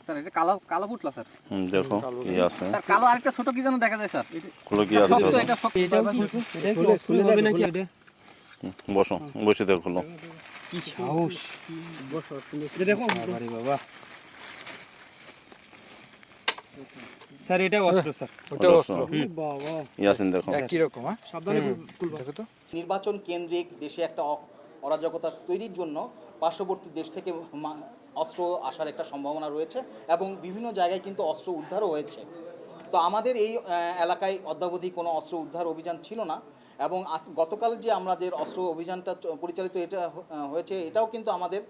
Sir এটা কালো কালো ফুটলো স্যার। দেখো কি আছে। স্যার কালো আরেকটা ছোট কি যেন দেখা যায় স্যার। খুলে কি আছে শক্ত, দেখো। এটা শক্ত। এটাও খুলছে, এটা কি খুলে হবে নাকি এটা? বসো, বসে দেখো খুলো। কি সাহস! বসো, এটা দেখো। আরে বাবা। স্যার এটা অস্ত্র স্যার। ওটা অস্ত্র। বাবা। ইয়াসিন দেখো। কি রকম হ্যাঁ? সাবধানে খুলবা। দেখো তো। নির্বাচন কেন্দ্রিক দেশে একটা অরাজকতা তৈরির জন্য পার্শ্ববর্তী দেশ থেকে অস্ত্র আসার একটা সম্ভাবনা রয়েছে এবং বিভিন্ন জায়গায় কিন্তু অস্ত্র উদ্ধারও হয়েছে। তো আমাদের এই এলাকায় অদ্যাবধি কোনো অস্ত্র উদ্ধার অভিযান ছিল না এবং গতকাল যে আমাদের অস্ত্র অভিযানটা পরিচালিত এটা হয়েছে, এটাও কিন্তু আমাদের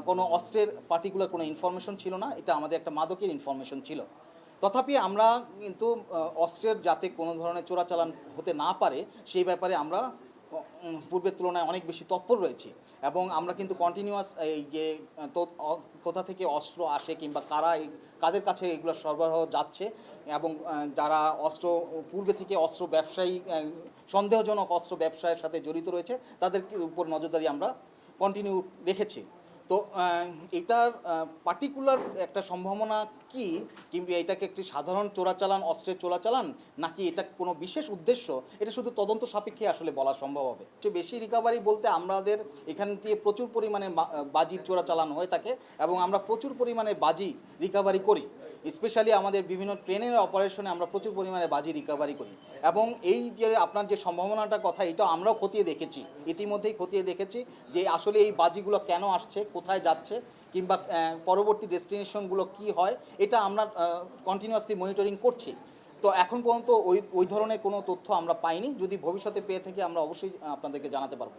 কোনো অস্ত্রের পার্টিকুলার কোনো ইনফরমেশন ছিল না, এটা আমাদের একটা মাদকের ইনফরমেশন ছিল। তথাপি আমরা কিন্তু অস্ত্রের যাতে কোনো ধরনের চোরাচালান হতে না পারে সেই ব্যাপারে আমরা পূর্বের তুলনায় অনেক বেশি তৎপর রয়েছি এবং আমরা কিন্তু কন্টিনিউয়াস এই যে কোথা থেকে অস্ত্র আসে কিংবা কাদের কাছে এগুলো সরবরাহ যাচ্ছে এবং যারা অস্ত্র পূর্বে থেকে অস্ত্র ব্যবসায়ী সন্দেহজনক অস্ত্র ব্যবসায়ের সাথে জড়িত রয়েছে তাদের উপর নজরদারি আমরা কন্টিনিউ রেখেছি। তো এটার পার্টিকুলার একটা সম্ভাবনা কি কিংবা এটাকে একটি সাধারণ চোরাচালান, অস্ত্রের চোরাচালান, নাকি এটা কোনো বিশেষ উদ্দেশ্য, এটা শুধু তদন্ত সাপেক্ষে আসলে বলা সম্ভব হবে। সবচেয়ে বেশি রিকভারি বলতে আমাদের এখান দিয়ে প্রচুর পরিমাণে বাজি চোরাচালান হয়ে থাকে এবং আমরা প্রচুর পরিমাণে বাজি রিকভারি করি। স্পেশালি আমাদের বিভিন্ন ট্রেনের অপারেশনে আমরা প্রচুর পরিমাণে বাজি রিকভারি করি এবং এই যে আপনার যে সম্ভাবনাটার কথা, এটা আমরাও খতিয়ে দেখেছি, ইতিমধ্যেই খতিয়ে দেখেছি যে আসলে এই বাজিগুলো কেন আসছে, কোথায় যাচ্ছে কিংবা পরবর্তী ডেস্টিনেশনগুলো কি হয়, এটা আমরা কন্টিনিউয়াসলি মনিটরিং করছি। তো এখন পর্যন্ত ওই ধরনের কোনো তথ্য আমরা পাইনি, যদি ভবিষ্যতে পেয়ে থাকি আমরা অবশ্যই আপনাদেরকে জানাতে পারবো।